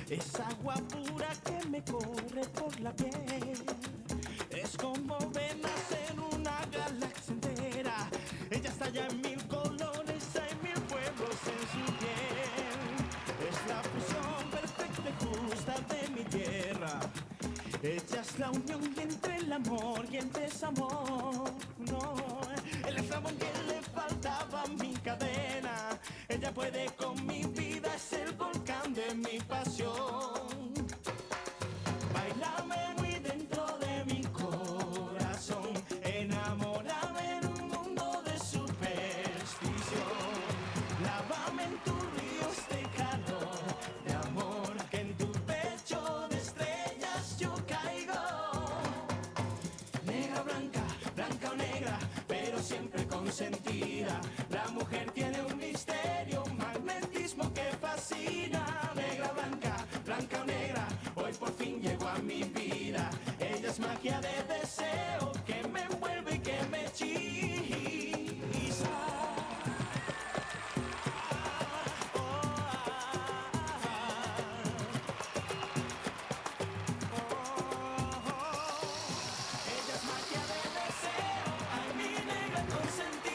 Es agua pura que me corre por la piel. Es como venas en una galaxia entera. Ella estalla en mil colores, hay mil pueblos en su piel. Es la fusión perfecta y justa de mi tierra. Ella es la unión entre el amor y el desamor. No, el eslabón que le faltaba a mi cadena. Ella puede con mi vida, es el volcán de mi pasión. Bailame muy dentro de mi corazón, enamórame en un mundo de superstición. Lávame en tus ríos de calor, de amor, que en tu pecho de estrellas yo caigo. Negra, blanca, blanca o negra, pero siempre consentida. La mujer tiene un misterio, un magnetismo que fascina. Negra, blanca, blanca o negra, hoy por fin llegó a mi vida. Ella es magia de deseo que me envuelve y que me hechiza. Ella es magia de deseo, ay mi negra consentida.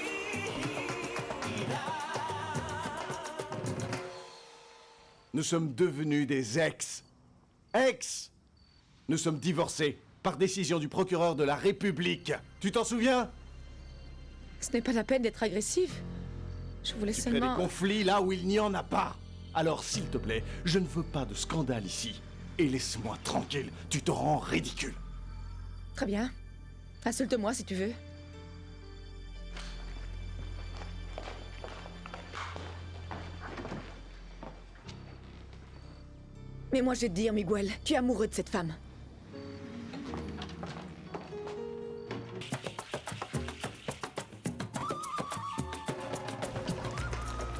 Nous sommes devenus des ex. Ex! Nous sommes divorcés, par décision du procureur de la République. Tu t'en souviens? Ce n'est pas la peine d'être agressif. Je voulais Tu crées des seulement... conflits là où il n'y en a pas. Alors s'il te plaît, je ne veux pas de scandale ici. Et laisse-moi tranquille, tu te rends ridicule. Très bien. Insulte-moi si tu veux. Mais moi je vais te dire, Miguel, tu es amoureux de cette femme.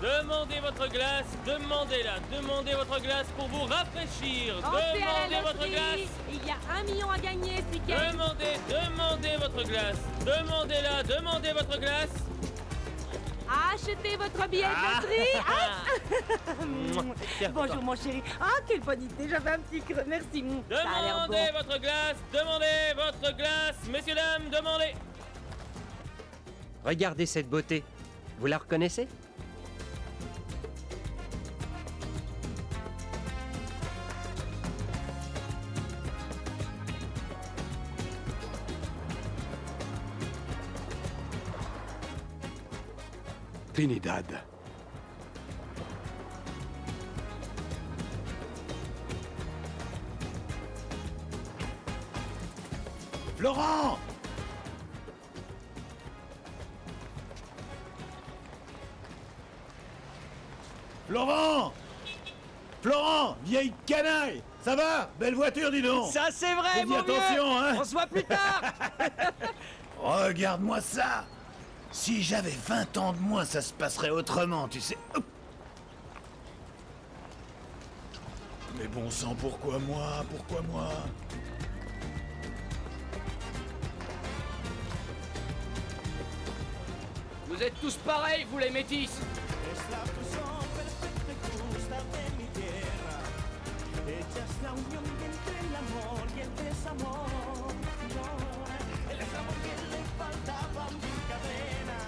Demandez votre glace, demandez-la, demandez votre glace pour vous rafraîchir. Entrez à Demandez la votre loterie. glace. Il y a 1 million à gagner ce week-end. Demandez votre glace. Demandez-la, demandez votre glace. Achetez votre billet de loterie. Tiens, Bonjour attends. mon chéri. Ah, quelle bonne idée, j'avais un petit creux. Merci. Ça a l'air bon. Demandez votre glace, demandez votre glace. Messieurs, dames, demandez. Regardez cette beauté. Vous la reconnaissez? Trinidad. Florent! Florent! Florent! Vieille canaille! Ça va? Belle voiture, dis donc! Ça c'est vrai, Fais-y mon vieux. attention, hein! On se voit plus tard. Regarde-moi ça! Si j'avais 20 ans de moins, ça se passerait autrement, tu sais. Hop. Mais bon sang, pourquoi moi? Pourquoi moi? Vous êtes tous pareils, vous les métis. Es la fusión perfecta y justa de mi tierra. Ella es la unión entre el amor y el desamor. No, el desamor que le faltaba a mi cadena.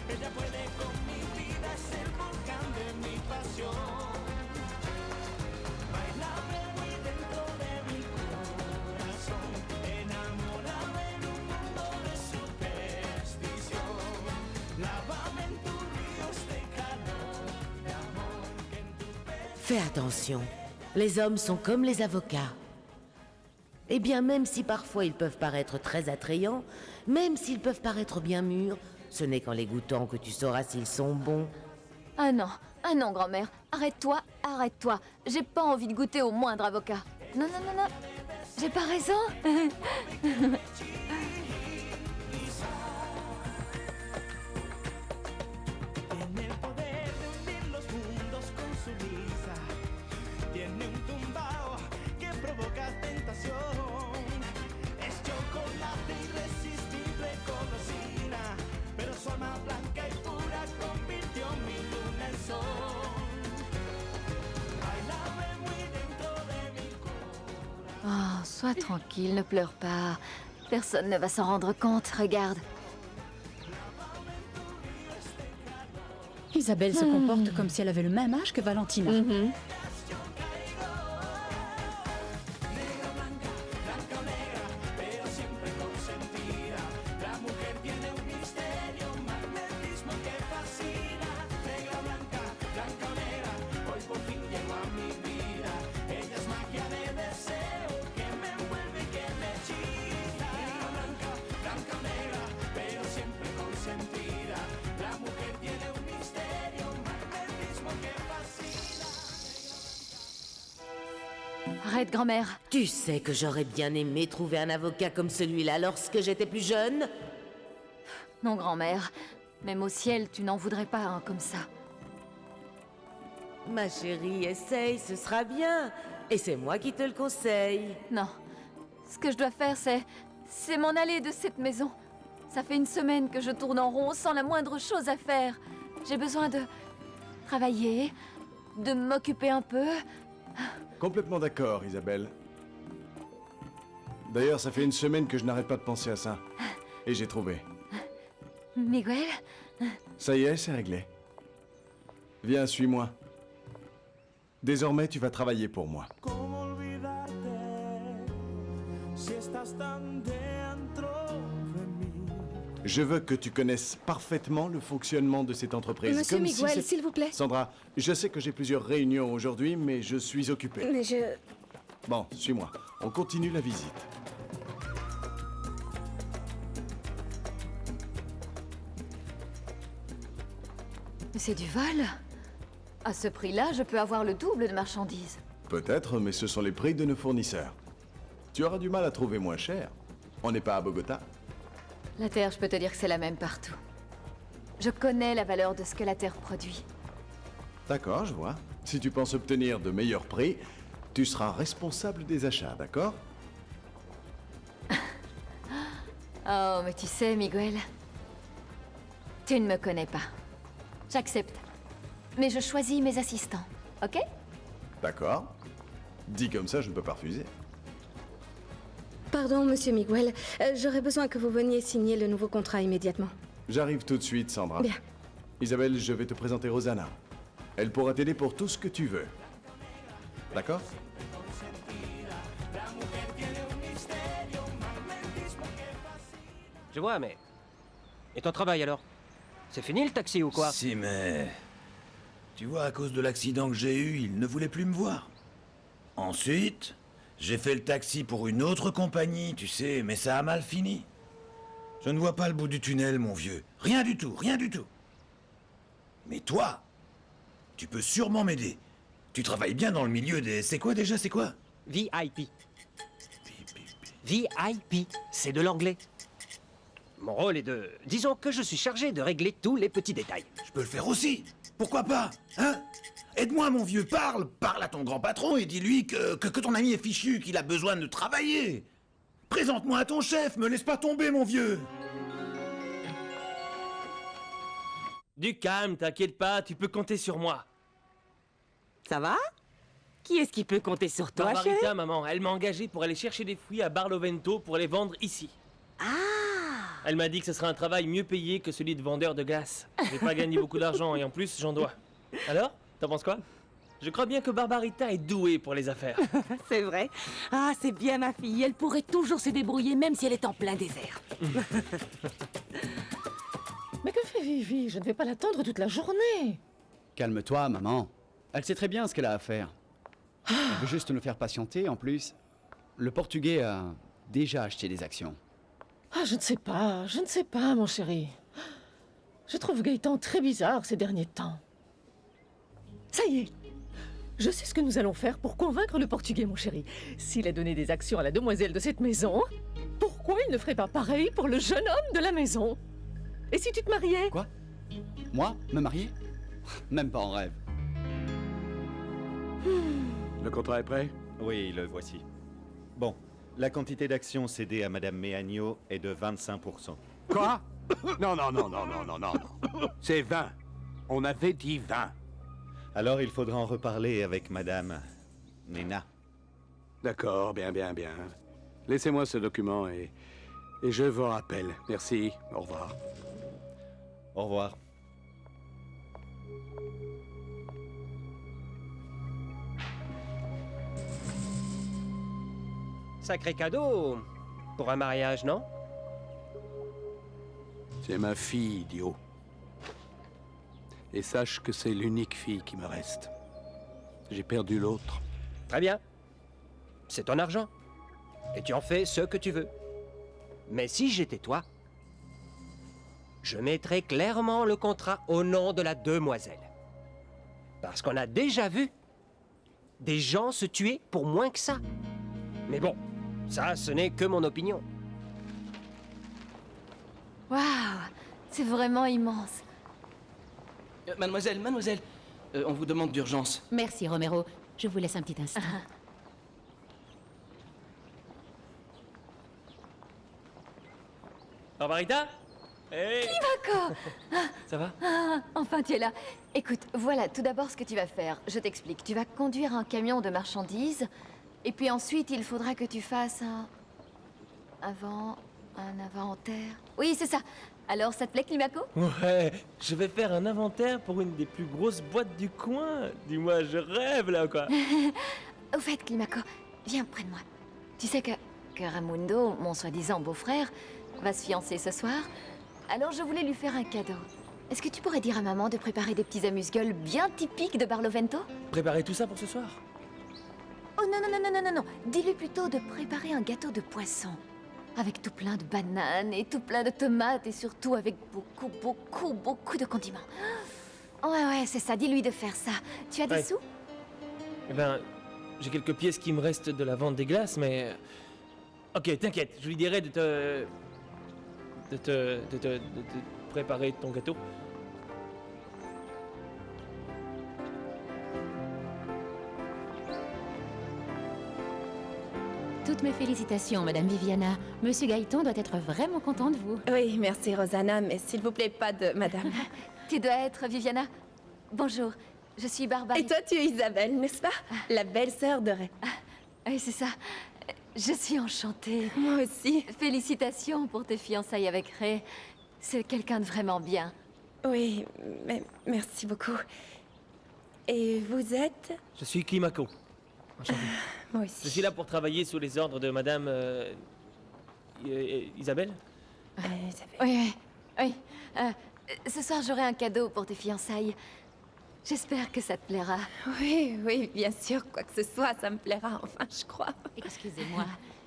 Ella puede con mi vida, es el volcán de mi pasión. Bailame muy dentro de mi corazón. Enamórame en un mundo de superstición. Lávame en tus ríos de calor, de amor que en tu pecho. Fais attention, les hommes sont comme les avocats. Eh bien, même si parfois ils peuvent paraître très attrayants, même s'ils peuvent paraître bien mûrs, ce n'est qu'en les goûtant que tu sauras s'ils sont bons. Ah non, grand-mère. Arrête-toi, arrête-toi. J'ai pas envie de goûter au moindre avocat. Non. J'ai pas raison. Tiene el poder de unir los mundos con su risa. Tiene un tumbao que provoca tentación. Es chocolate irresistible, golosina. Pero su alma blanca y pura convirtió mi luna en sol. Bailame muy dentro de Sois tranquille, ne pleure pas. Personne ne va s'en rendre compte, regarde. Isabelle se comporte comme si elle avait le même âge que Valentina. Arrête, grand-mère. Tu sais que j'aurais bien aimé trouver un avocat comme celui-là lorsque j'étais plus jeune. Non, grand-mère. Même au ciel, tu n'en voudrais pas un comme ça. Ma chérie, essaye, ce sera bien. Et c'est moi qui te le conseille. Non. Ce que je dois faire, c'est m'en aller de cette maison. Ça fait une semaine que je tourne en rond sans la moindre chose à faire. J'ai besoin de travailler, de m'occuper un peu. Complètement d'accord, Isabelle. D'ailleurs, ça fait une semaine que je n'arrête pas de penser à ça. Et j'ai trouvé. Miguel? Ça y est, c'est réglé. Viens, suis-moi. Désormais, tu vas travailler pour moi. ¿Cómo olvidarte si estás tan dentro de mí? Je veux que tu connaisses parfaitement le fonctionnement de cette entreprise. Monsieur comme si Miguel, c'est- s'il vous plaît. Sandra, je sais que j'ai plusieurs réunions aujourd'hui, mais je suis occupé. Mais je... Bon, suis-moi. On continue la visite. Mais c'est du vol. À ce prix-là, je peux avoir le double de marchandises. Peut-être, mais ce sont les prix de nos fournisseurs. Tu auras du mal à trouver moins cher. On n'est pas à Bogota. La Terre, je peux te dire que c'est la même partout. Je connais la valeur de ce que la Terre produit. D'accord, je vois. Si tu penses obtenir de meilleurs prix, tu seras responsable des achats, d'accord? Oh, mais tu sais, Miguel, tu ne me connais pas. J'accepte. Mais je choisis mes assistants, ok? D'accord. Dit comme ça, je ne peux pas refuser. Pardon, monsieur Miguel. J'aurais besoin que vous veniez signer le nouveau contrat immédiatement. J'arrive tout de suite, Sandra. Bien. Isabelle, je vais te présenter Rosanna. Elle pourra t'aider pour tout ce que tu veux. D'accord? Je vois, mais... Et ton travail alors? C'est fini le taxi ou quoi? Si, mais... Tu vois, à cause de l'accident que j'ai eu, il ne voulait plus me voir. Ensuite, j'ai fait le taxi pour une autre compagnie, tu sais, mais ça a mal fini. Je ne vois pas le bout du tunnel, mon vieux. Rien du tout, rien du tout. Mais toi, tu peux sûrement m'aider. Tu travailles bien dans le milieu des... C'est quoi déjà, c'est quoi? VIP. VIP, c'est de l'anglais. Mon rôle est de... Disons que je suis chargé de régler tous les petits détails. Je peux le faire aussi. Pourquoi pas? Hein? Aide-moi, mon vieux, parle. Parle à ton grand patron et dis-lui que ton ami est fichu, qu'il a besoin de travailler. Présente-moi à ton chef, me laisse pas tomber, mon vieux. Du calme, t'inquiète pas, tu peux compter sur moi. Ça va? Qui est-ce qui peut compter sur toi, chérie? Barbarita, maman, elle m'a engagé pour aller chercher des fruits à Barlovento pour les vendre ici. Elle m'a dit que ce serait un travail mieux payé que celui de vendeur de glace. J'ai pas gagné beaucoup d'argent et en plus, j'en dois. Alors, t'en penses quoi? Je crois bien que Barbarita est douée pour les affaires. C'est vrai. Ah, c'est bien ma fille. Elle pourrait toujours se débrouiller, même si elle est en plein désert. Mais que fait Vivi? Je ne vais pas l'attendre toute la journée. Calme-toi, maman. Elle sait très bien ce qu'elle a à faire. Elle veut juste nous faire patienter, en plus. Le Portugais a déjà acheté des actions. Ah, je ne sais pas, mon chéri. Je trouve Gaëtan très bizarre ces derniers temps. Ça y est. Je sais ce que nous allons faire pour convaincre le Portugais, mon chéri. S'il a donné des actions à la demoiselle de cette maison, pourquoi il ne ferait pas pareil pour le jeune homme de la maison? Et si tu te mariais? Quoi? Moi? Me marier? Même pas en rêve. Le contrat est prêt? Oui, le voici. Bon, la quantité d'actions cédée à Madame Méagno est de 25%. Quoi? Non. C'est 20. On avait dit 20. Alors il faudra en reparler avec Madame Nena. D'accord, bien. Laissez-moi ce document et je vous rappelle. Merci. Au revoir. Au revoir. Sacré cadeau pour un mariage, non? C'est ma fille, idiot. Et sache que c'est l'unique fille qui me reste. J'ai perdu l'autre. Très bien. C'est ton argent. Et tu en fais ce que tu veux. Mais si j'étais toi, je mettrais clairement le contrat au nom de la demoiselle. Parce qu'on a déjà vu des gens se tuer pour moins que ça. Mais bon, ça, ce n'est que mon opinion. Waouh, c'est vraiment immense. Mademoiselle, on vous demande d'urgence. Merci, Romero. Je vous laisse un petit instant. Barbarita? Hey! Climaco! Ça va? Enfin, tu es là. Écoute, voilà tout d'abord ce que tu vas faire. Je t'explique. Tu vas conduire un camion de marchandises. Et puis ensuite, il faudra que tu fasses un inventaire. Oui, c'est ça. Alors, ça te plaît, Climaco? Ouais, je vais faire un inventaire pour une des plus grosses boîtes du coin. Dis-moi, je rêve là, quoi. Au fait, Climaco, viens près de moi. Tu sais que Raimundo, mon soi-disant beau-frère, va se fiancer ce soir. Alors, je voulais lui faire un cadeau. Est-ce que tu pourrais dire à maman de préparer des petits amuse-gueules bien typiques de Barlovento? Préparer tout ça pour ce soir? Oh non, non, non, non, non, non. Dis-lui plutôt de préparer un gâteau de poisson. Avec tout plein de bananes et tout plein de tomates et surtout avec beaucoup de condiments. Ouais, c'est ça. Dis-lui de faire ça. Tu as des sous? Eh ben, j'ai quelques pièces qui me restent de la vente des glaces, mais... Ok, t'inquiète, je lui dirai de te préparer ton gâteau. Toutes mes félicitations, Madame Viviana. Monsieur Gaëtan doit être vraiment content de vous. Oui, merci Rosanna, mais s'il vous plaît, pas de madame. Tu dois être Viviana. Bonjour, je suis Barbara. Et toi, tu es Isabelle, n'est-ce pas? La belle-sœur de Ray. Oui, c'est ça. Je suis enchantée. Moi aussi. Félicitations pour tes fiançailles avec Ray. C'est quelqu'un de vraiment bien. Oui, mais merci beaucoup. Et vous êtes? Je suis Climaco. Enchanté. Moi aussi. Je suis là pour travailler sous les ordres de Madame... Isabelle? Oui. Ce soir, j'aurai un cadeau pour tes fiançailles. J'espère que ça te plaira. Oui, bien sûr. Quoi que ce soit, ça me plaira, enfin, je crois. Excusez-moi.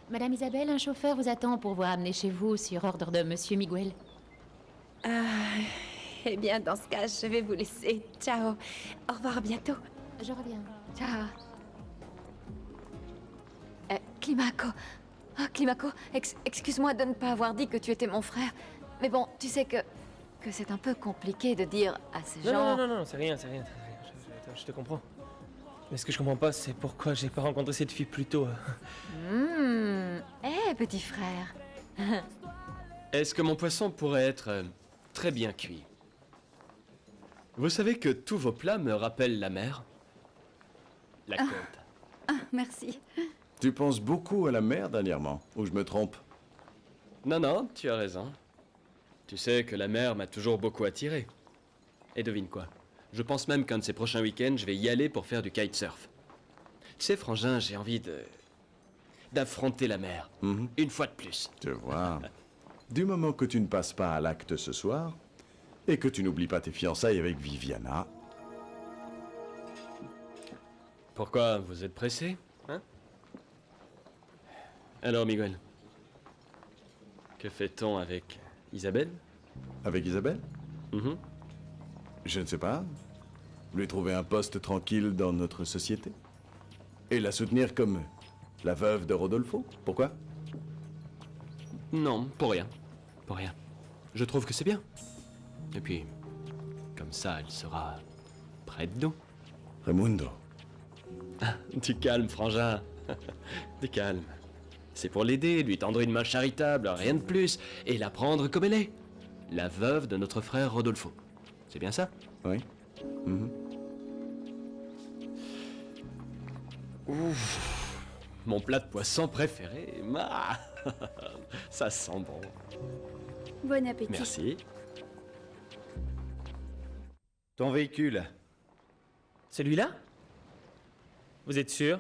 Madame Isabelle, un chauffeur vous attend pour vous ramener chez vous sur ordre de Monsieur Miguel. Eh bien, dans ce cas, je vais vous laisser. Ciao. Au revoir, à bientôt. Je reviens. Ciao. Climaco. Ah, Climaco, excuse-moi de ne pas avoir dit que tu étais mon frère. Mais bon, tu sais que c'est un peu compliqué de dire à ces gens... Non, c'est rien. Je te comprends. Mais ce que je comprends pas, c'est pourquoi j'ai pas rencontré cette fille plus tôt. Petit frère. Est-ce que mon poisson pourrait être très bien cuit? Vous savez que tous vos plats me rappellent la mer? La côte. Merci. Tu penses beaucoup à la mer dernièrement, ou je me trompe? Non, tu as raison. Tu sais que la mer m'a toujours beaucoup attiré. Et devine quoi? Je pense même qu'un de ces prochains week-ends, je vais y aller pour faire du kitesurf. Tu sais, Frangin, j'ai envie d'affronter la mer. Une fois de plus. Tu vois. Du moment que tu ne passes pas à l'acte ce soir, et que tu n'oublies pas tes fiançailles avec Viviana... Pourquoi vous êtes pressé, hein? Alors, Miguel, que fait-on avec Isabelle? Avec Isabelle? Je ne sais pas. Lui trouver un poste tranquille dans notre société. Et la soutenir comme la veuve de Rodolfo. Pourquoi? Non, pour rien. Pour rien. Je trouve que c'est bien. Et puis, comme ça, elle sera près de nous. Raimundo. Du calme, Frangin. Du calme. C'est pour l'aider, lui tendre une main charitable, rien de plus, et la prendre comme elle est. La veuve de notre frère Rodolfo. C'est bien ça? Oui. Ouf. Mon plat de poisson préféré. Ça sent bon. Bon appétit. Merci. Ton véhicule. Celui-là? Vous êtes sûr?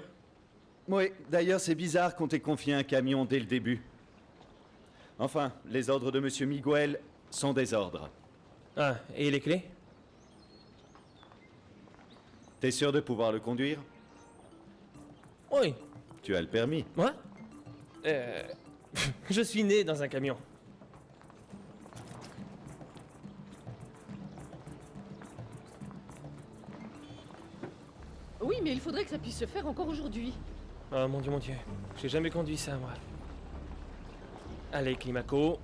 Oui, d'ailleurs c'est bizarre qu'on t'ait confié un camion dès le début. Enfin, les ordres de Monsieur Miguel sont des ordres. Ah, et les clés? T'es sûr de pouvoir le conduire? Oui. Tu as le permis? Moi? Je suis né dans un camion. Oui, mais il faudrait que ça puisse se faire encore aujourd'hui. Oh mon Dieu, j'ai jamais conduit ça, moi. Allez, Climaco.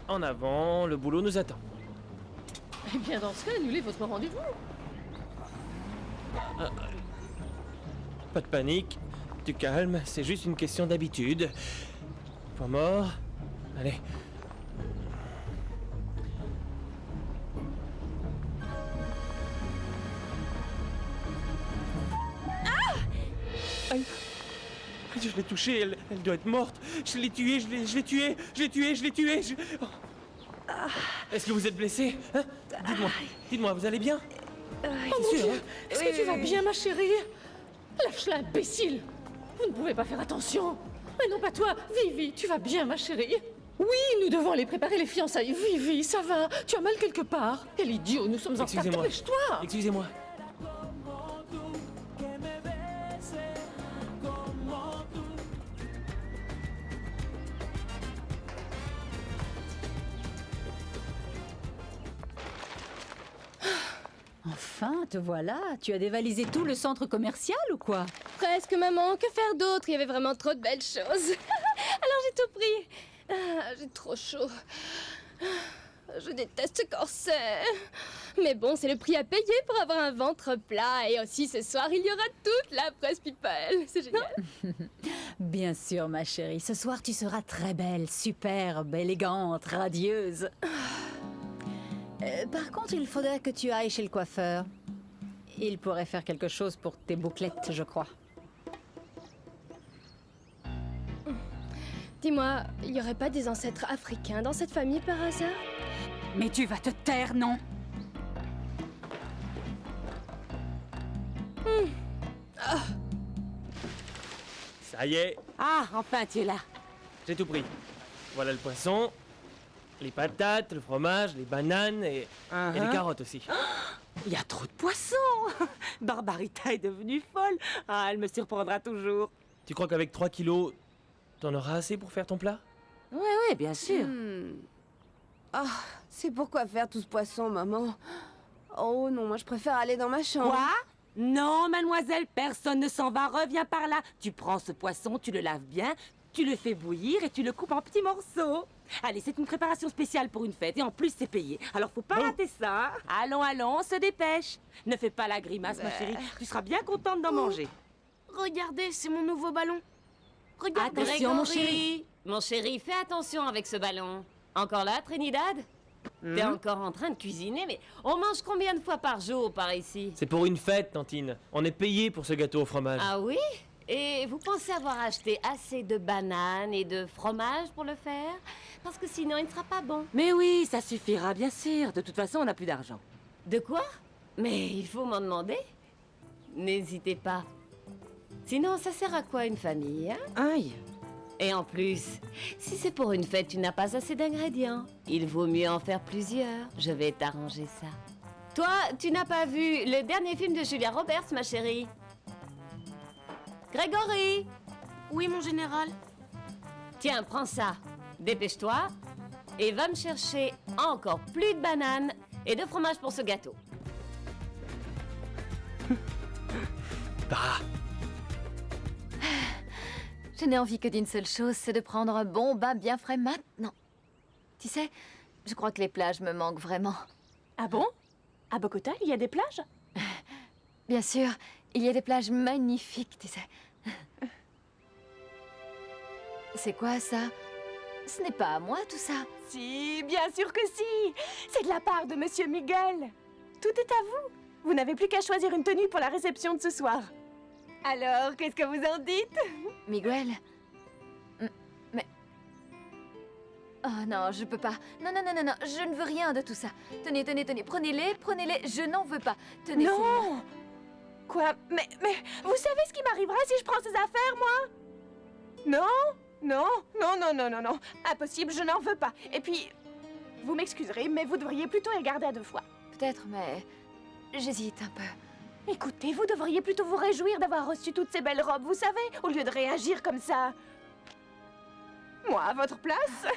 En avant, le boulot nous attend. Eh bien, dans ce cas, annulez votre rendez-vous. Pas de panique, du calme, c'est juste une question d'habitude. Point mort. Allez. Aïe. Je l'ai touchée, elle doit être morte. Je l'ai tuée, je l'ai tuée. Oh. Est-ce que vous êtes blessé, hein? Dites-moi, vous allez bien? Oh mon Dieu, hein? Est-ce que tu vas bien, ma chérie? Lâche-la, imbécile! Vous ne pouvez pas faire attention! Mais non, pas toi! Vivi, tu vas bien, ma chérie? Oui, nous devons aller préparer les fiançailles. Vivi, ça va? Tu as mal quelque part? Quel idiot, nous sommes en retard. Dépêche-toi! Excusez-moi. Enfin, te voilà. Tu as dévalisé tout le centre commercial ou quoi? Presque, maman. Que faire d'autre? Il y avait vraiment trop de belles choses. Alors j'ai tout pris. Ah, j'ai trop chaud. Je déteste ce corset. Mais bon, c'est le prix à payer pour avoir un ventre plat. Et aussi, ce soir, il y aura toute la presse people. C'est génial. Bien sûr, ma chérie. Ce soir, tu seras très belle, superbe, élégante, radieuse. Par contre, il faudrait que tu ailles chez le coiffeur. Il pourrait faire quelque chose pour tes bouclettes, je crois. Dis-moi, il n'y aurait pas des ancêtres africains dans cette famille par hasard? Mais tu vas te taire, non? Ça y est. Ah, enfin, tu es là. J'ai tout pris. Voilà le poisson, les patates, le fromage, les bananes et les carottes aussi. Il y a trop de poissons. Barbarita est devenue folle. Ah, elle me surprendra toujours. Tu crois qu'avec 3 kilos, t'en auras assez pour faire ton plat? Ouais, bien sûr. Ah, c'est pourquoi faire tout ce poisson, maman? Oh non, moi je préfère aller dans ma chambre. Quoi? Non, mademoiselle, personne ne s'en va. Reviens par là. Tu prends ce poisson, tu le laves bien, tu le fais bouillir et tu le coupes en petits morceaux. Allez, c'est une préparation spéciale pour une fête et en plus c'est payé. Alors faut pas rater ça. Allons, on se dépêche. Ne fais pas la grimace, ma chérie. Tu seras bien contente d'en manger. Regardez, c'est mon nouveau ballon. Regardez. Attention, mon chéri. Mon chéri, fais attention avec ce ballon. Encore là, Trinidad? T'es encore en train de cuisiner, mais on mange combien de fois par jour par ici? C'est pour une fête, Tantine. On est payé pour ce gâteau au fromage. Ah oui? Et vous pensez avoir acheté assez de bananes et de fromage pour le faire? Parce que sinon, il ne sera pas bon. Mais oui, ça suffira, bien sûr. De toute façon, on n'a plus d'argent. De quoi? Mais il faut m'en demander. N'hésitez pas. Sinon, ça sert à quoi une famille, hein? Aïe. Et en plus, si c'est pour une fête, tu n'as pas assez d'ingrédients. Il vaut mieux en faire plusieurs. Je vais t'arranger ça. Toi, tu n'as pas vu le dernier film de Julia Roberts, ma chérie? Grégory! Oui, mon général. Tiens, prends ça. Dépêche-toi. Et va me chercher encore plus de bananes et de fromage pour ce gâteau. Bah. Je n'ai envie que d'une seule chose, c'est de prendre un bon bain bien frais maintenant. Tu sais, je crois que les plages me manquent vraiment. Ah bon? À Bogota, il y a des plages? Bien sûr, il y a des plages magnifiques, tu sais. C'est quoi ça? Ce n'est pas à moi tout ça. Si, bien sûr que si. C'est de la part de Monsieur Miguel. Tout est à vous. Vous n'avez plus qu'à choisir une tenue pour la réception de ce soir. Alors, qu'est-ce que vous en dites? Miguel. Mais... Oh non, je peux pas. Non, non, non, non, non, je ne veux rien de tout ça. Tenez, tenez, tenez, prenez-les, prenez-les, je n'en veux pas. Tenez, Non! Quoi? Mais vous savez ce qui m'arrivera si je prends ces affaires, moi? Non? Non, non, non, non, non, non. Impossible, je n'en veux pas. Et puis, vous m'excuserez, mais vous devriez plutôt les garder à 2 fois. Peut-être, mais... j'hésite un peu. Écoutez, vous devriez plutôt vous réjouir d'avoir reçu toutes ces belles robes, vous savez, au lieu de réagir comme ça. Moi, à votre place?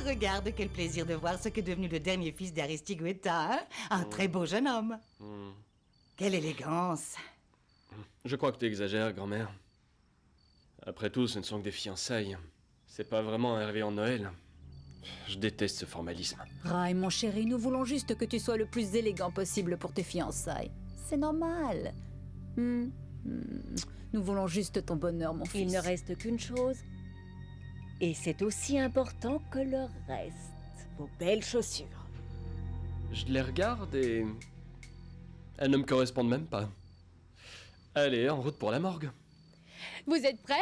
Regarde, quel plaisir de voir ce qu'est devenu le dernier fils d'Aristigueta, hein? Un très beau jeune homme. Quelle élégance. Je crois que tu exagères, grand-mère. Après tout, ce ne sont que des fiançailles. C'est pas vraiment un réveillon de Noël. Je déteste ce formalisme. Rai, mon chéri, nous voulons juste que tu sois le plus élégant possible pour tes fiançailles. C'est normal. Nous voulons juste ton bonheur, mon fils. Il ne reste qu'une chose. Et c'est aussi important que le reste. Vos belles chaussures. Je les regarde et... elles ne me correspondent même pas. Allez, en route pour la morgue. Vous êtes prêts?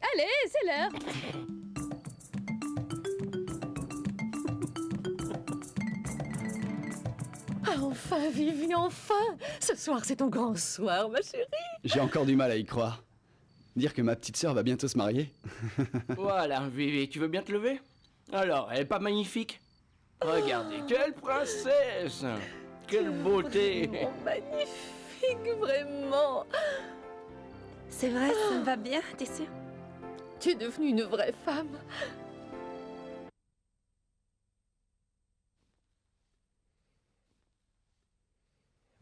Allez, c'est l'heure. Ah, enfin, Vivi, enfin! Ce soir, c'est ton grand soir, ma chérie. J'ai encore du mal à y croire. Dire que ma petite sœur va bientôt se marier. Voilà, Vivi, tu veux bien te lever? Alors, elle est pas magnifique? Regardez, quelle princesse! Quelle beauté! Vraiment magnifique, vraiment. C'est vrai, ça me va bien, t'es sûre? Tu es devenue une vraie femme.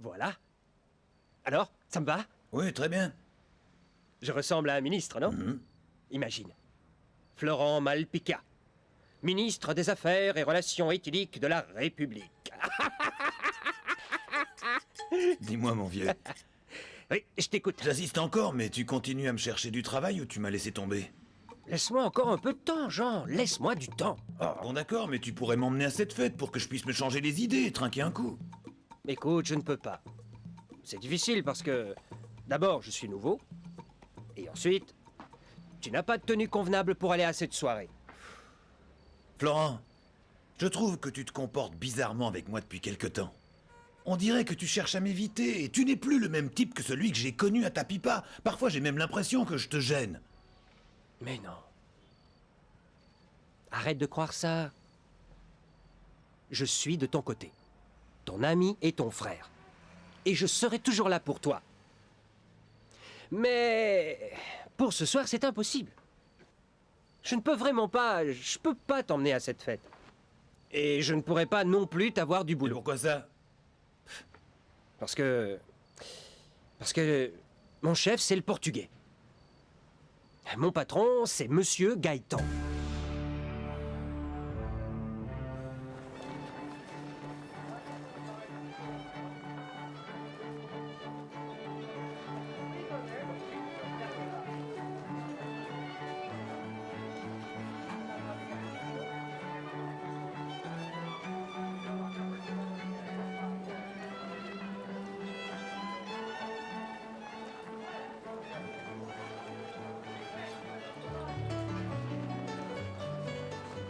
Voilà. Alors, ça me va? Oui, très bien. Je ressemble à un ministre, non? Imagine. Florent Malpica, ministre des Affaires et Relations éthyliques de la République. Dis-moi, mon vieux. Oui, je t'écoute. J'assiste encore, mais tu continues à me chercher du travail ou tu m'as laissé tomber? Laisse-moi encore un peu de temps, Jean. Laisse-moi du temps. Bon d'accord, mais tu pourrais m'emmener à cette fête pour que je puisse me changer les idées et trinquer un coup. Écoute, je ne peux pas. C'est difficile parce que... d'abord, je suis nouveau. Et ensuite, tu n'as pas de tenue convenable pour aller à cette soirée. Florent, je trouve que tu te comportes bizarrement avec moi depuis quelque temps. On dirait que tu cherches à m'éviter et tu n'es plus le même type que celui que j'ai connu à ta pipa. Parfois, j'ai même l'impression que je te gêne. Mais non. Arrête de croire ça. Je suis de ton côté. Ton ami et ton frère. Et je serai toujours là pour toi. Mais pour ce soir, c'est impossible. Je ne peux vraiment pas... je peux pas t'emmener à cette fête. Et je ne pourrai pas non plus t'avoir du boulot. Et pourquoi ça? Parce que mon chef, c'est le portugais. Mon patron, c'est Monsieur Gaëtan.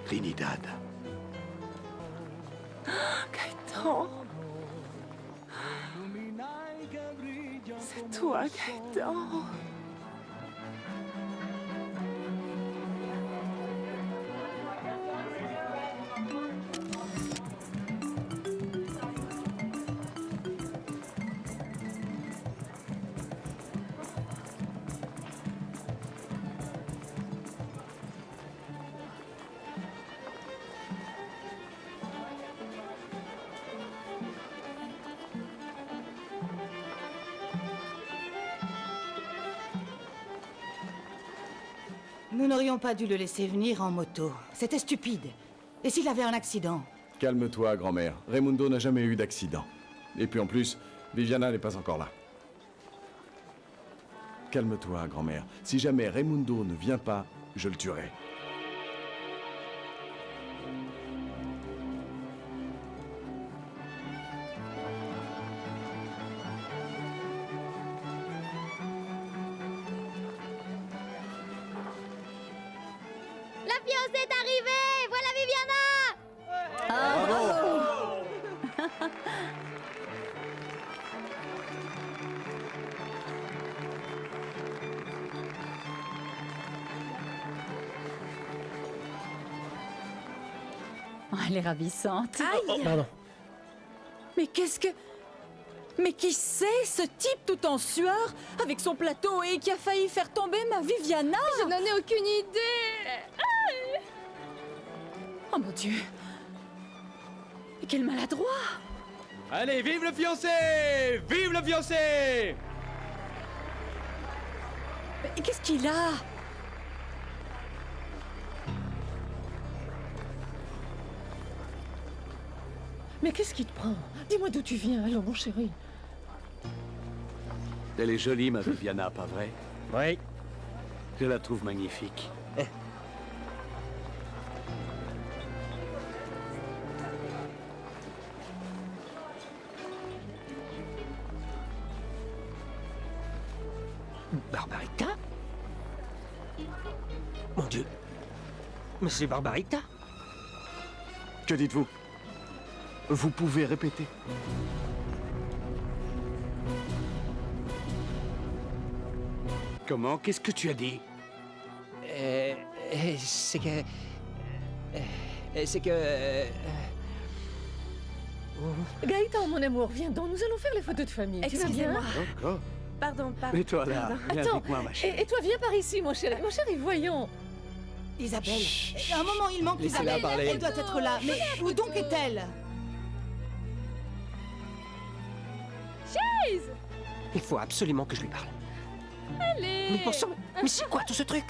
Trinidad. Gaëtan. C'est toi, Gaëtan. Nous n'aurions pas dû le laisser venir en moto. C'était stupide. Et s'il avait un accident? Calme-toi, grand-mère. Raimundo n'a jamais eu d'accident. Et puis en plus, Viviana n'est pas encore là. Calme-toi, grand-mère. Si jamais Raimundo ne vient pas, je le tuerai. La fiancée est arrivée! Voilà Viviana! Oh, elle est ravissante. Pardon. Mais qu'est-ce que... Mais qui c'est, ce type tout en sueur, avec son plateau et qui a failli faire tomber ma Viviana? Je n'en ai aucune idée. Oh mon Dieu. Mais quel maladroit. Allez, vive le fiancé! Vive le fiancé! Mais qu'est-ce qu'il a? Mais qu'est-ce qui te prend? Dis-moi d'où tu viens, alors, mon chéri. Elle est jolie, ma Viviana, pas vrai? Oui. Je la trouve magnifique. Barbarita? Mon Dieu. Mais c'est Barbarita? Que dites-vous? Vous pouvez répéter. Comment? Qu'est-ce que tu as dit? C'est que... C'est que... Gaëtan, mon amour, viens donc, nous allons faire les photos de famille. Tu vas bien? Excusez-moi. Oh. Pardon. Mais toi là, viens Attends, avec moi, ma chérie. et toi, viens par ici, mon chéri. Mon chéri, voyons. Isabelle, un moment, il manque Laissez-la Isabelle. parler. Elle doit être là. Mais où donc est-elle? Cheese! Il faut absolument que je lui parle. Allez! Mais pour ça, mais c'est quoi tout ce truc?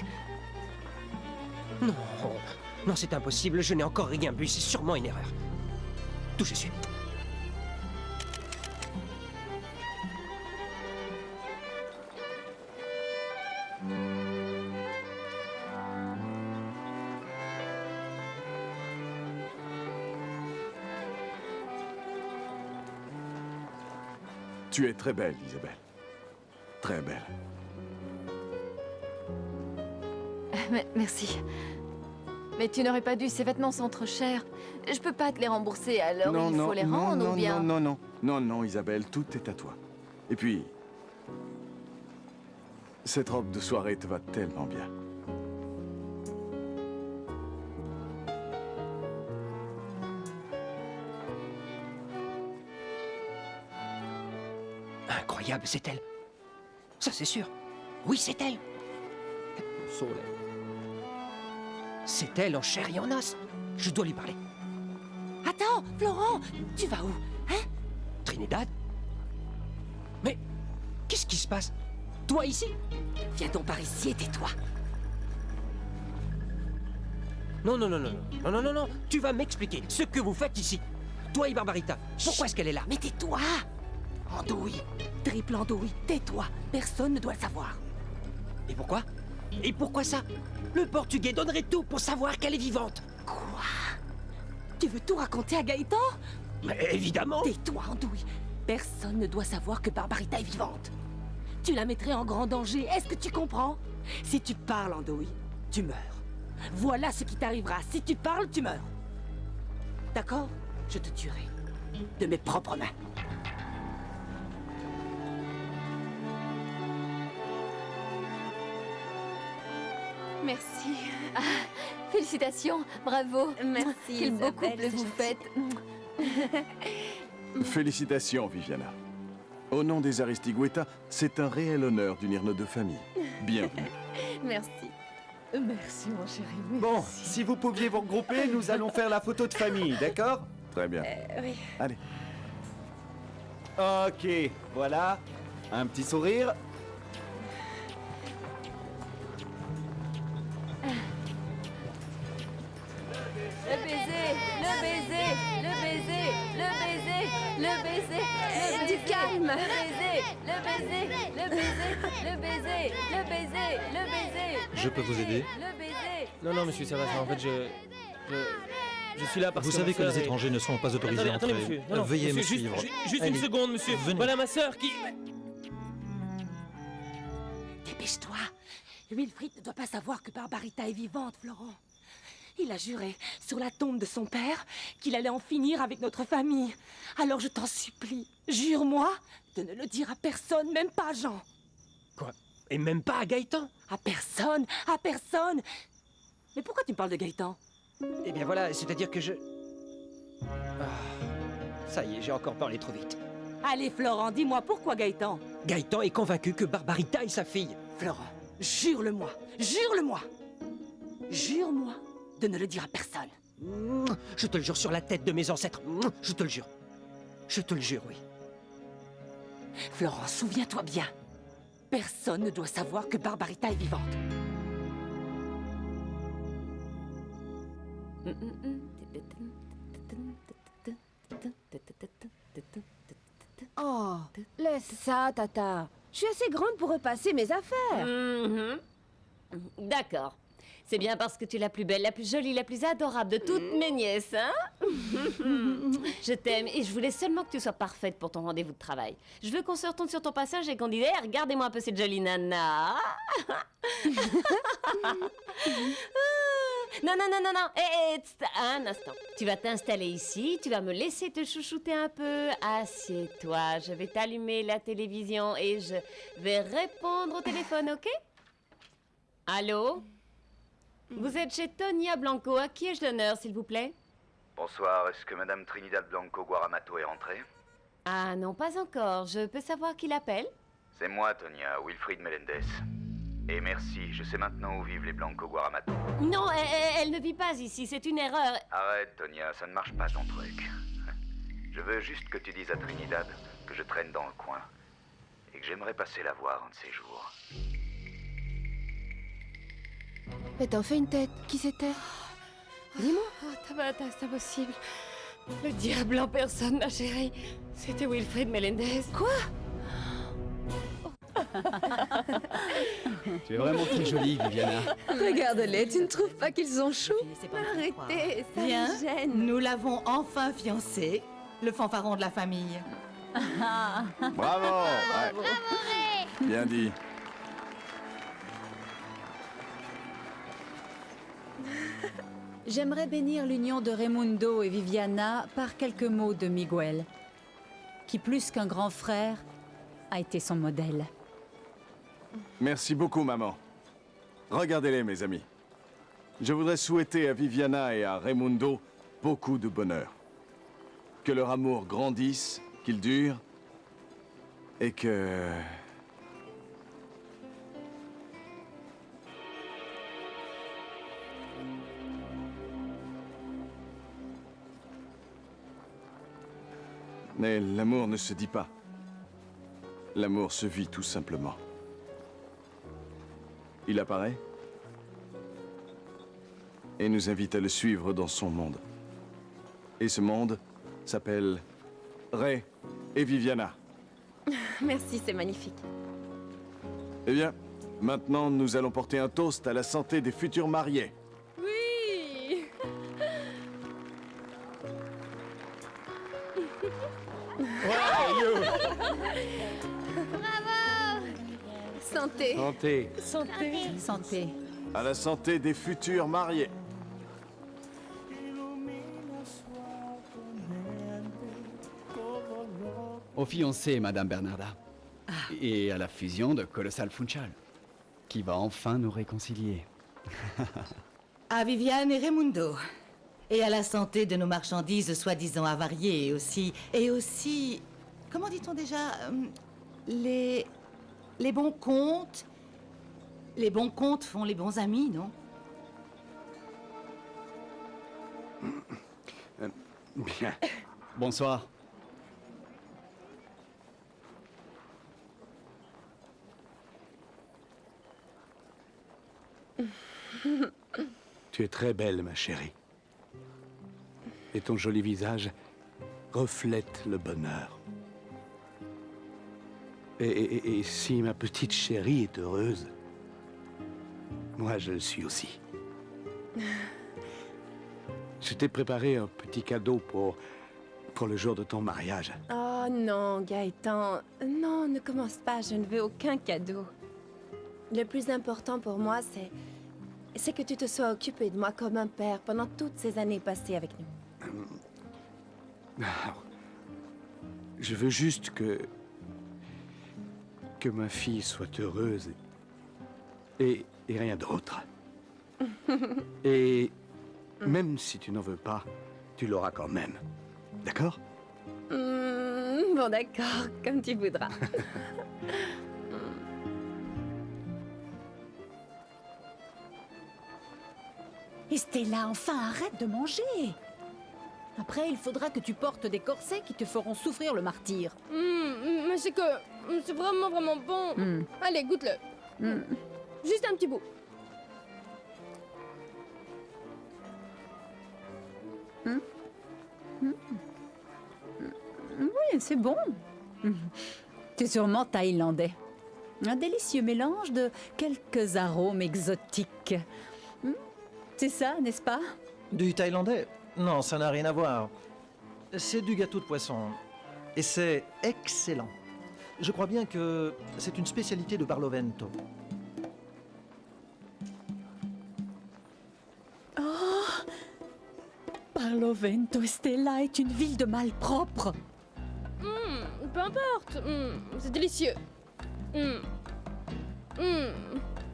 Non, non, c'est impossible, je n'ai encore rien bu, c'est sûrement une erreur. D'où je suis. Tu es très belle, Isabelle. Très belle. Merci. Mais tu n'aurais pas dû, ces vêtements sont trop chers. Je peux pas te les rembourser, alors il faut les rendre ou bien... Non, Isabelle, tout est à toi. Et puis, cette robe de soirée te va tellement bien. Incroyable, c'est elle. Ça, c'est sûr. Oui, c'est elle. C'est elle en chair et en os. Je dois lui parler. Attends, Florent, tu vas où? Hein? Trinidad? Mais qu'est-ce qui se passe? Toi ici? Viens donc par ici et tais-toi. Non, non, non, non, non, non, non, non. Tu vas m'expliquer ce que vous faites ici. Toi et Barbarita. Pourquoi est-ce qu'elle est là? Mais tais-toi! Andouille, triple andouille, tais-toi. Personne ne doit le savoir. Et pourquoi? Et pourquoi ça? Le Portugais donnerait tout pour savoir qu'elle est vivante. Quoi? Tu veux tout raconter à Gaëtan? Mais évidemment! Tais-toi, andouille. Personne ne doit savoir que Barbarita est vivante. Tu la mettrais en grand danger, est-ce que tu comprends? Si tu parles, andouille, tu meurs. Voilà ce qui t'arrivera. Si tu parles, tu meurs. D'accord? Je te tuerai. De mes propres mains. Merci. Ah, félicitations, bravo. Merci, Quel beau Isabelle, couple c'est vous gentil. faites. Félicitations, Viviana. Au nom des Aristigueta, c'est un réel honneur d'unir nos deux familles. Bienvenue. Merci. Merci, mon chéri. Merci. Bon, si vous pouviez vous regrouper, nous allons faire la photo de famille, d'accord? Très bien. Oui. Allez. Ok, voilà. Un petit sourire. Le baiser, le baiser, le baiser, le baiser, le baiser, le Du baiser, calme. le baiser, le baiser, le baiser, le baiser, le baiser, le baiser. Je peux vous aider? Le baiser. Non, monsieur, ça va, en fait, je suis là parce Vous que savez ma que les sœur est- étrangers ne sont pas autorisés à Attendez, entrer. monsieur. Non, non, Veuillez me monsieur, suivre. Juste une Allez. seconde, monsieur. Venez. Voilà ma sœur qui... Dépêche-toi. Wilfrid ne doit pas savoir que Barbarita est vivante, Florent. Il a juré, sur la tombe de son père, qu'il allait en finir avec notre famille. Alors je t'en supplie, jure-moi de ne le dire à personne, même pas à Jean. Quoi? Et même pas à Gaëtan? À personne, à personne. Mais pourquoi tu me parles de Gaëtan? Eh bien voilà, c'est-à-dire que je... Ah, ça y est, j'ai encore parlé trop vite. Allez, Florent, dis-moi pourquoi Gaëtan? Gaëtan est convaincu que Barbarita est sa fille. Florent, jure-le-moi, jure-le-moi. Jure-moi de ne le dire à personne. Je te le jure sur la tête de mes ancêtres. Je te le jure. Je te le jure, oui. Florent, souviens-toi bien. Personne ne doit savoir que Barbarita est vivante. Oh, laisse ça, Tata. Je suis assez grande pour repasser mes affaires. D'accord. C'est bien parce que tu es la plus belle, la plus jolie, la plus adorable de toutes mes nièces, hein? Je t'aime et je voulais seulement que tu sois parfaite pour ton rendez-vous de travail. Je veux qu'on se retourne sur ton passage et qu'on dise hey, regardez-moi un peu cette jolie nana. Non, non, non, non, non. Un instant. Tu vas t'installer ici, tu vas me laisser te chouchouter un peu. Assieds-toi, je vais t'allumer la télévision et je vais répondre au téléphone, ok? Allô? Vous êtes chez Tonia Blanco. À qui ai-je l'honneur, s'il vous plaît? Bonsoir, est-ce que Madame Trinidad Blanco Guaramato est rentrée? Ah non, pas encore. Je peux savoir qui l'appelle? C'est moi, Tonia, Wilfrid Melendez. Et merci, je sais maintenant où vivent les Blanco Guaramato. Non, elle ne vit pas ici, c'est une erreur. Arrête, Tonia, ça ne marche pas ton truc. Je veux juste que tu dises à Trinidad que je traîne dans le coin et que j'aimerais passer la voir un de ces jours. Mais t'en fais une tête. Qui c'était? Dis-moi. C'est impossible. Le diable en personne, ma chérie. C'était Wilfrid Melendez. Quoi? Tu es vraiment très jolie, Viviana. Regarde-les, tu ne trouves pas qu'ils sont choux? Arrêtez, ça Bien, me gêne. nous l'avons enfin fiancé, le fanfaron de la famille. Bravo, bien dit. J'aimerais bénir l'union de Raimundo et Viviana par quelques mots de Miguel, qui plus qu'un grand frère, a été son modèle. Merci beaucoup, maman. Regardez-les, mes amis. Je voudrais souhaiter à Viviana et à Raimundo beaucoup de bonheur. Que leur amour grandisse, qu'il dure, et que... Mais l'amour ne se dit pas. L'amour se vit tout simplement. Il apparaît et nous invite à le suivre dans son monde. Et ce monde s'appelle Ray et Viviana. Merci, c'est magnifique. Eh bien, maintenant nous allons porter un toast à la santé des futurs mariés. Oui. Bravo. Santé. Santé. Santé. Santé. À la santé des futurs mariés. Aux fiancés, Madame Bernarda. Et à la fusion de Colossal Funchal, qui va enfin nous réconcilier. À Viviane et Raimundo. Et à la santé de nos marchandises soi-disant avariées et aussi... Comment dit-on déjà les bons comptes. Les bons comptes font les bons amis, non? Bien. Bonsoir. Tu es très belle, ma chérie. Et ton joli visage reflète le bonheur. Et si ma petite chérie est heureuse, moi je le suis aussi. Je t'ai préparé un petit cadeau pour le jour de ton mariage. Oh non, Gaëtan. Non, ne commence pas, je ne veux aucun cadeau. Le plus important pour moi, c'est que tu te sois occupé de moi comme un père pendant toutes ces années passées avec nous. Je veux juste que ma fille soit heureuse et rien d'autre. Et même si tu n'en veux pas, tu l'auras quand même. D'accord? Bon, d'accord, comme tu voudras. Estella, enfin, arrête de manger. Après, il faudra que tu portes des corsets qui te feront souffrir le martyre. Mais c'est que c'est vraiment, vraiment bon. Allez, goûte-le. Juste un petit bout. Oui, c'est bon. C'est sûrement thaïlandais. Un délicieux mélange de quelques arômes exotiques. C'est ça, n'est-ce pas? Du thaïlandais? Non, ça n'a rien à voir. C'est du gâteau de poisson. Et c'est excellent. Je crois bien que c'est une spécialité de Barlovento. Oh! Barlovento, Estella, est une ville de malpropres. Peu importe. C'est délicieux.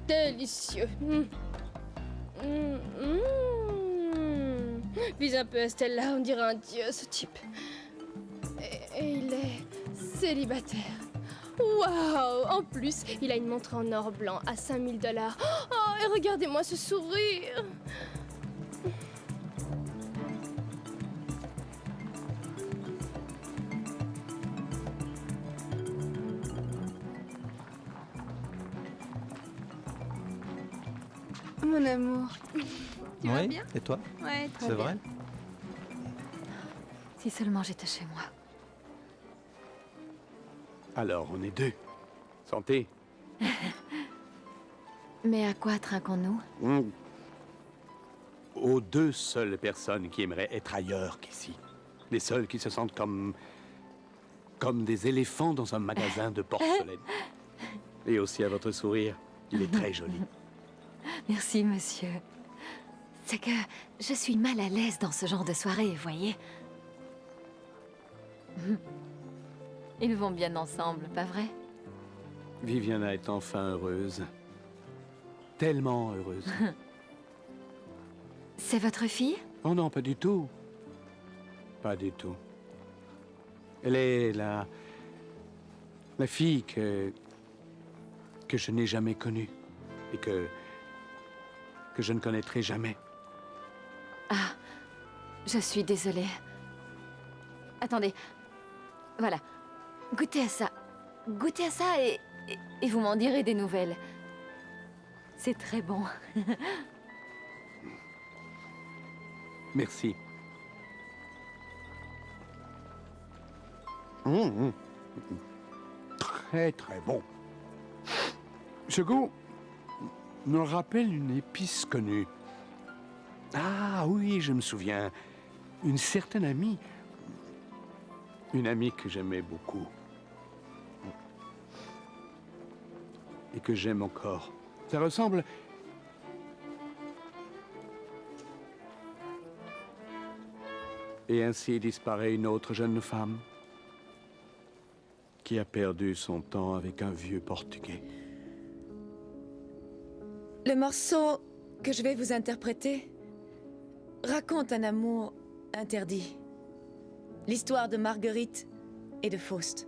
Délicieux. Vise un peu Estella, on dirait un dieu, ce type. Et il est célibataire. Waouh! En plus, il a une montre en or blanc à 5000 $. Oh, et regardez-moi ce sourire! Mon amour. Tu vas Oui, bien? et toi? Ouais, très C'est bien. vrai? Si seulement j'étais chez moi. Alors, on est deux. Santé. Mais à quoi trinquons-nous? Aux deux seules personnes qui aimeraient être ailleurs qu'ici. Les seules qui se sentent comme des éléphants dans un magasin de porcelaine. Et aussi à votre sourire. Il est très joli. Merci, monsieur. C'est que je suis mal à l'aise dans ce genre de soirée, vous voyez. Ils vont bien ensemble, pas vrai? Viviana est enfin heureuse. Tellement heureuse. C'est votre fille? Oh non, pas du tout. Pas du tout. Elle est la fille que je n'ai jamais connue et que je ne connaîtrai jamais. Ah, je suis désolée. Attendez. Voilà. Goûtez à ça. Goûtez à ça et vous m'en direz des nouvelles. C'est très bon. Merci. Très, très bon. Ce goût me rappelle une épice connue. Ah oui, je me souviens. Une certaine amie. Une amie que j'aimais beaucoup. Et que j'aime encore. Ça ressemble... Et ainsi disparaît une autre jeune femme qui a perdu son temps avec un vieux Portugais. Le morceau que je vais vous interpréter raconte un amour interdit. L'histoire de Marguerite et de Faust.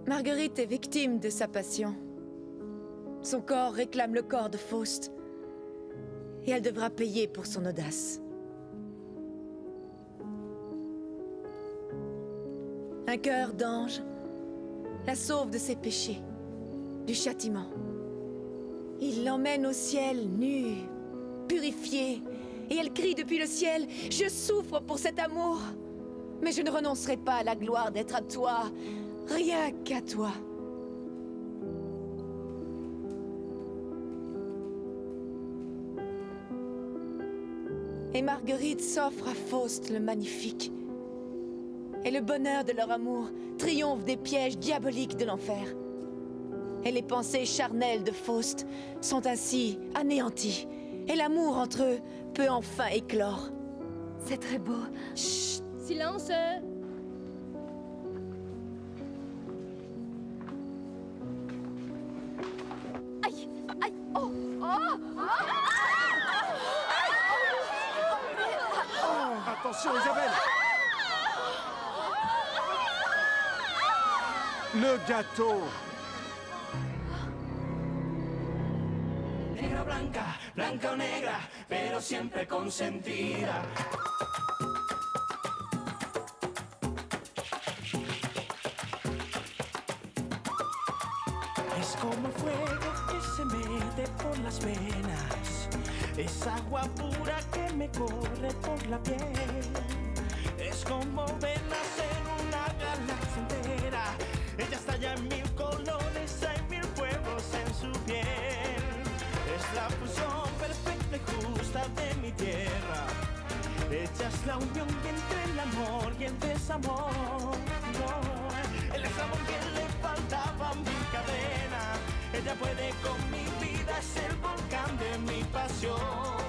Marguerite est victime de sa passion. Son corps réclame le corps de Faust. Et elle devra payer pour son audace. Un cœur d'ange la sauve de ses péchés, du châtiment. Il l'emmène au ciel, nu, purifié. Et elle crie depuis le ciel, « Je souffre pour cet amour, mais je ne renoncerai pas à la gloire d'être à toi, rien qu'à toi. » Et Marguerite s'offre à Faust le magnifique. Et le bonheur de leur amour triomphe des pièges diaboliques de l'enfer. Et les pensées charnelles de Faust sont ainsi anéanties. Et l'amour entre eux peut enfin éclore. C'est très beau. Chut, silence. Aïe, aïe, oh, oh, Attention, Isabelle! Le gâteau! Negra o blanca, blanca o negra, pero siempre consentida. Es como fuego que se mete por las venas, es agua pura que me corre por la piel. Es como ver nacer una galaxia entera, ella estalla en mil colores, hay mil fuegos en su piel. Es la fusión perfecta y justa de mi tierra. Ella es la unión entre el amor y el desamor. No, el amor que le faltaba a mi cadena. Ella puede con mi vida, es el volcán de mi pasión.